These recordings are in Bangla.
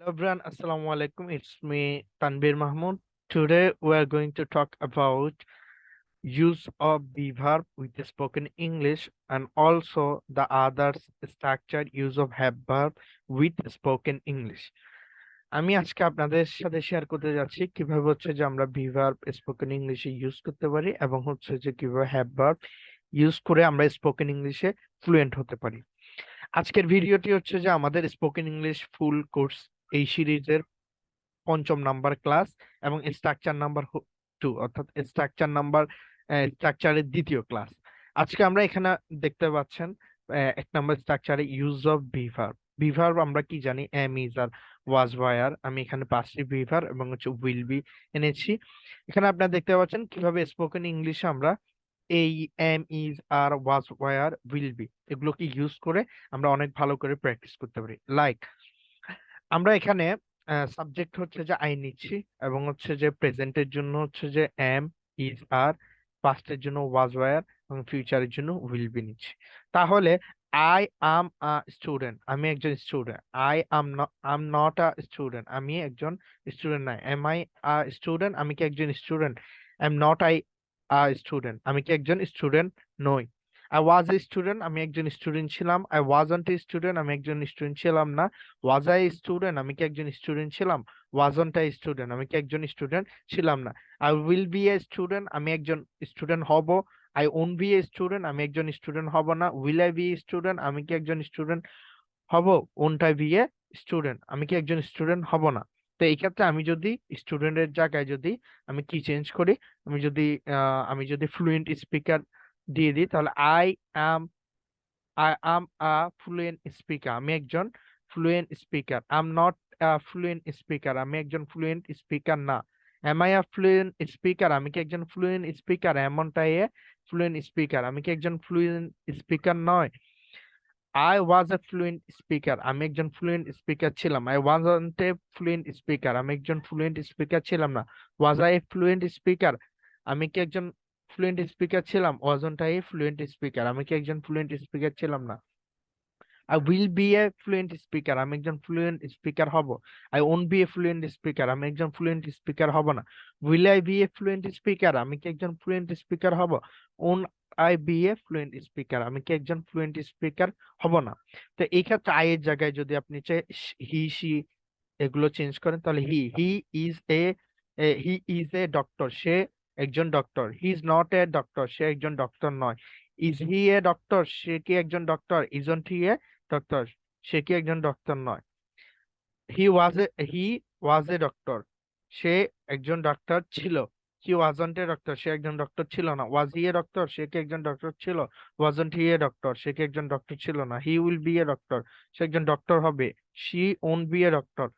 Hello everyone, Assalamu alaikum. It's me, Tanbir Mahmood. Today we are going to talk about use of the verb with the spoken English and also the other structured use of have verb with spoken English. আমি আজকে আপনাদের সাথে শেয়ার করতে যাচ্ছি কিভাবে হচ্ছে যে আমরা ভি ভার্ব স্পোকেন ইংলিশে ইউজ করতে পারি এবং হচ্ছে যে কিভাবে হ্যাভ ভার্ব ইউজ করে আমরা স্পোকেন ইংলিশে ফ্লুয়েন্ট হতে পারি। আজকের ভিডিওটি হচ্ছে যে আমাদের স্পোকেন ইংলিশ ফুল কোর্স এই সিরিজের পঞ্চম নাম্বার ক্লাস এবং স্ট্রাকচার নাম্বার 2 অর্থাৎ স্ট্রাকচারের দ্বিতীয় ক্লাস। আজকে আমরা এখানে দেখতে পাচ্ছেন এক নাম্বার স্ট্রাকচারে ইউজ অফ বি ভার্ব আমরা কি জানি am is are was were. আমি এখানে পাসিভ বি ভার্ব এবং হচ্ছে উইল বি এনেছি। এখানে আপনারা দেখতে পাচ্ছেন কিভাবে স্পোকেন ইংলিশে আমরা এই am is are was were will be এগুলোকে ইউজ করে আমরা অনেক ভালো করে প্র্যাকটিস করতে পারি। লাইক আমরা এখানে সাবজেক্ট হচ্ছে যে আই নিচ্ছি এবং হচ্ছে যে প্রেজেন্টের জন্য হচ্ছে যে এম ইজ আর, পাস্টের জন্য ওয়াজ ওয়ার এবং ফিউচারের জন্য উইল বি নিচ্ছি। তাহলে আই আম আ স্টুডেন্ট, আমি একজন student. Am not a student, আমি একজন স্টুডেন্ট নাই। এম আই আ স্টুডেন্ট, আমি কি একজন student? Am not I a student, আমি কি একজন স্টুডেন্ট নই। আই ওয়াজ এ স্টুডেন্ট, আমি একজন স্টুডেন্ট ছিলাম। আই ওয়াজন্ট এ স্টুডেন্ট, আমি একজন স্টুডেন্ট ছিলাম না। ওয়াজ আই স্টুডেন্ট, আমি কি একজন স্টুডেন্ট ছিলাম। ওয়াজন্ট আই স্টুডেন্ট, আমি কি একজন স্টুডেন্ট ছিলাম না। I will be a student, আমি একজন স্টুডেন্ট হব। I won't be a student, আমি একজন স্টুডেন্ট হব না। উইল আই বি স্টুডেন্ট, আমি কি একজন স্টুডেন্ট হব। Won't I be a student, আমি কি একজন স্টুডেন্ট হব না। তো এই ক্ষেত্রে আমি যদি স্টুডেন্টের জায়গায় যদি আমি কি চেঞ্জ করি, আমি যদি ফ্লুয়েন্ট স্পিকার দিয়ে দিই তাহলে I am a fluent speaker, আমি একজন fluent speaker. I am not a fluent speaker, আমি একজন ফ্লুয়েন্ট স্পিকার না। Am I a fluent speaker, আমি কি একজন ফ্লুয়েন্ট স্পিকার। এমনটাই এ ফ্লুয়েন্ট স্পিকার, আমি কি একজন ফ্লুয়েন্ট স্পিকার নয়। I was A fluent speaker, আমি একজন ফ্লুয়েন্ট স্পিকার ছিলাম। I wasn't A fluent speaker, আমি একজন ফ্লুয়েন্ট স্পিকার ছিলাম না। Was I A fluent speaker, আমি কি একজন ফ্লুয়েন্ট স্পিকার ছিলাম। Wasn't I A fluent speaker, আমি কি একজন ফ্লুয়েন্ট স্পিকার ছিলাম না। I will be a fluent speaker, আমি একজন ফ্লুয়েন্ট স্পিকার হব। I won't be a fluent speaker, আমি একজন ফ্লুয়েন্ট স্পিকার হব না। Will I be a fluent speaker, আমি কি একজন ফ্লুয়েন্ট স্পিকার হব। Won't I be a fluent speaker, আমি কি একজন ফ্লুয়েন্ট স্পিকার হব না। তো এই ক্ষেত্রে আই এর জায়গায় যদি আপনি চাই হি সি এগুলো চেঞ্জ করেন তাহলে is a he is a doctor, সে একজন doctor. He is not a doctor, সে একজন ডক্টর নয়। ইজ হি এ ডক্টর, সে কি একজন doctor. Isn't he a doctor, সে কি একজন ডক্টর নয়। হি ওয়াজ এ ডক্টর, সে একজন ডাক্তার ছিল। হি ওয়াজন্ট এ ডক্টর, সে একজন ডক্টর ছিল না। ওয়াজ হি এ ডক্টর, সে কি একজন ডক্টর ছিল। ওয়াজন্ট হি এ ডক্টর, সে কি একজন ডক্টর ছিল না। He will be a doctor, সে একজন ডক্টর হবে। She won't be a doctor,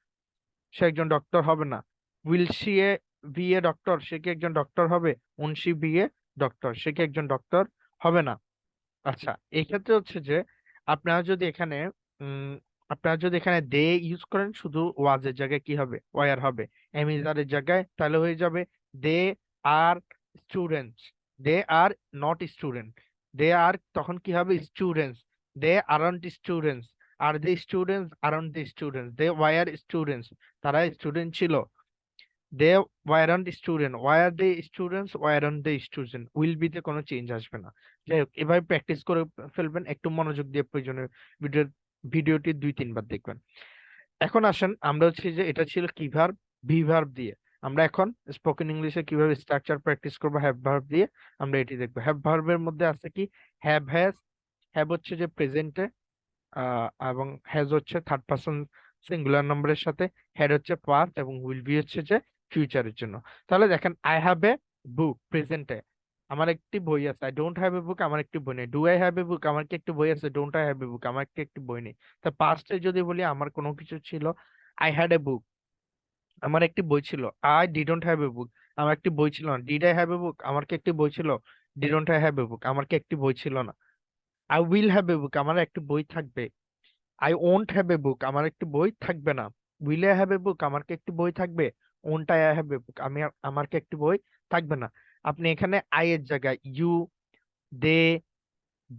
সে একজন ডক্টর হবে না। Will she uh be a doctor, সে কি একজন ডক্টর হবে। Won't she be a doctor, সে কি একজন ডক্টর হবে না। আচ্ছা, এই ক্ষেত্রে হচ্ছে যে আপনারা যদি এখানে উম আপনারা যদি এখানে দে ইউজ করেন শুধু ওয়াজের জায়গায় কি হবে, ওয়ার হবে। এমিজারের জায়গায় তাহলে হয়ে যাবে they are students, they are not student. They are তখন কি হবে students. They aren't students, are they students aren't they students. They were students, তারা স্টুডেন্ট ছিল। They weren't student, why are they students, weren't they student. Will be তে কোনো চেঞ্জ আসবে না। যাই হোক, এভাবে প্র্যাকটিস করে ফেলবেন, একটু মনোযোগ দিয়ে প্রয়োজনীয় ভিডিও ভিডিওটি 2-3 বার দেখবেন। এখন আসেন আমরা হচ্ছে যে এটা ছিল কি ভার্ব, বি ভার্ব দিয়ে। আমরা এখন স্পোকেন ইংলিশে কিভাবে স্ট্রাকচার প্র্যাকটিস করবো হ্যাভ ভার্ব দিয়ে, আমরা এটি দেখবো। হ্যাভ ভার্বের মধ্যে আছে কি হ্যাভ হ্যাজ। হ্যাভ হচ্ছে যে প্রেজেন্টে, এবং হ্যাজ হচ্ছে থার্ড পারসন সিঙ্গুলার নম্বরের সাথে। হ্যাড হচ্ছে পাস্ট এবং উইল বি হচ্ছে যে ফিউচারের জন্য। তাহলে দেখেন আই হ্যাভ এ বুক প্রেজেন্টে, আমার একটি বই আছে। আই ডোন্ট হ্যাভ এ বুক, আমার একটি বই নেই। ডু আই হ্যাভ এ বুক, আমার কি একটি বই আছে। ডোন্ট আই হ্যাভ এ বুক, আমার কি একটি বই নেই। তা পাস্টে যদি বলি আমার কোনো কিছু ছিল, আই হ্যাড এ বুক, আমার একটি বই ছিল। আই ডিডন্ট হ্যাভ এ বুক, আমার একটি বই ছিল না। ডিড আই হ্যাভ এ বুক, আমার কি একটি বই ছিল। ডিডন্ট আই হ্যাভ এ বুক, আমার কি একটি বই ছিল না। আই উইল হ্যাভ এ বুক, আমার একটি বই থাকবে। আই ওন্ট হ্যাভ এ বুক, আমার একটি বই থাকবে না। উইল আই হ্যাভ এ বুক, আমার কি একটি বই থাকবে। ওন্ট আই হ্যাভ এ বুক, আমার কি একটি বই থাকবে না। আপনি এখানে আই এর জায়গায় ইউ, দে,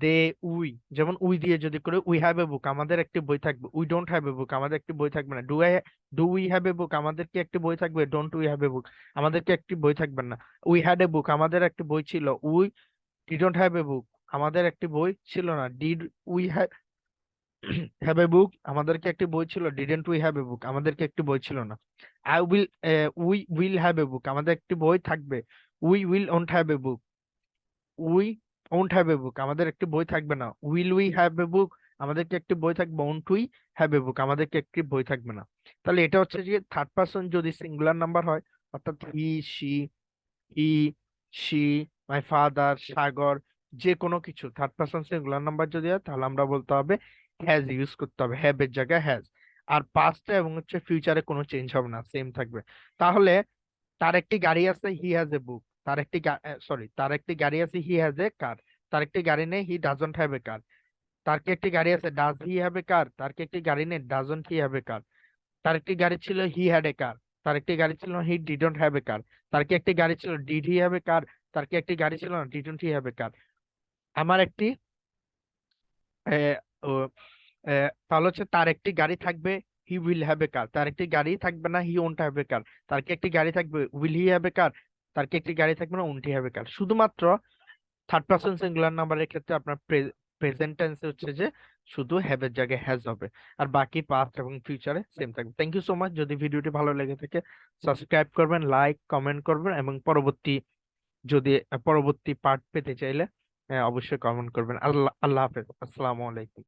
দে, উই, যেমন উই দিয়ে যদি করে উই হ্যাভ এ বুক, আমাদের একটি বই থাকবে। We don't have a book, আমাদের একটি বই থাকবে না। Do we have a book, আমাদের কি একটি বই থাকবে। Don't we have a book, আমাদের কি একটি বই থাকবে না। উই হ্যাড এ বুক, আমাদের একটি বই ছিল। We didn't have a book, আমাদের একটি বই ছিল না। Did we have a book, আমাদেরকে একটি বই ছিল। Didn't we have a book, আমাদেরকে একটি বই ছিল না। I will we will have a book, আমাদের একটি বই থাকবে। We will won't have a book, we won't have a book, আমাদের একটি বই থাকবে না। Will we have a book, আমাদেরকে একটি বই থাকবে। Won't we have a book, আমাদেরকে একটি বই থাকবে না। তাহলে এটা হচ্ছে যে থার্ড পার্সন যদি সিঙ্গুলার নাম্বার হয়, অর্থাৎ হি, হি, সি, মাই ফাদার, সাগর, যে কোনো কিছু থার্ড পার্সন সিঙ্গুলার নাম্বার যদি হয়, তাহলে আমরা বলতে হবে হ্যাজ ইউজ করতে হবে, হ্যাভ এর জায়গায় হ্যাজ। আর পাস্টে এবং হচ্ছে ফিউচারে কোনো চেঞ্জ হবে না, সেম থাকবে। তাহলে তার একটি গাড়ি আছে, হি হ্যাজ এ বুক। তার একটি সরি, তার একটি গাড়ি আছে, হি হ্যাজ এ কার। তার একটি গাড়ি নেই, হি ডাজন্ট হ্যাভ এ কার। তার কি একটি গাড়ি আছে, ডাজ হি হ্যাভ এ কার। তার কি একটি গাড়ি নেই, ডাজন্ট হি হ্যাভ এ কার। তার একটি গাড়ি ছিল, হি হ্যাড এ কার। তার একটি গাড়ি ছিল, হি ডিডন্ট হ্যাভ এ কার। তার কি একটি গাড়ি ছিল, ডিড হি হ্যাভ এ কার। তার কি একটি গাড়ি ছিল না, ডিডন্ট হি হ্যাভ এ কার। আমার একটি আহ, ও, তাহলে হচ্ছে তার একটি গাড়ি থাকবে, হি উইল হ্যাভ এ কার। তার একটি গাড়ি থাকবে না, হি ওন্ট হ্যাভ এ কার। তার কি একটি গাড়ি থাকবে, উইল হি হ্যাভ এ কার। তার কি একটি গাড়ি থাকবে না, ওন্ট হি হ্যাভ এ কার। শুধুমাত্র থার্ড পার্সন সিঙ্গুলার নাম্বারের ক্ষেত্রে আপনার প্রেজেন্ট টেন্সে হচ্ছে যে শুধু হ্যাভ এর জায়গায় হ্যাজ হবে। আর বাকি পাস্ট এবং ফিউচারে সেম থাকবে। Thank you so much. যদি ভিডিওটি ভালো লেগে থাকে, সাবস্ক্রাইব করবেন, লাইক কমেন্ট করবেন, এবং যদি পরবর্তী পার্ট পেতে চাইলে অবশ্যই কমেন্ট করবেন। আল্লাহ আল্লাহ হাফেজ, আসসালামু আলাইকুম।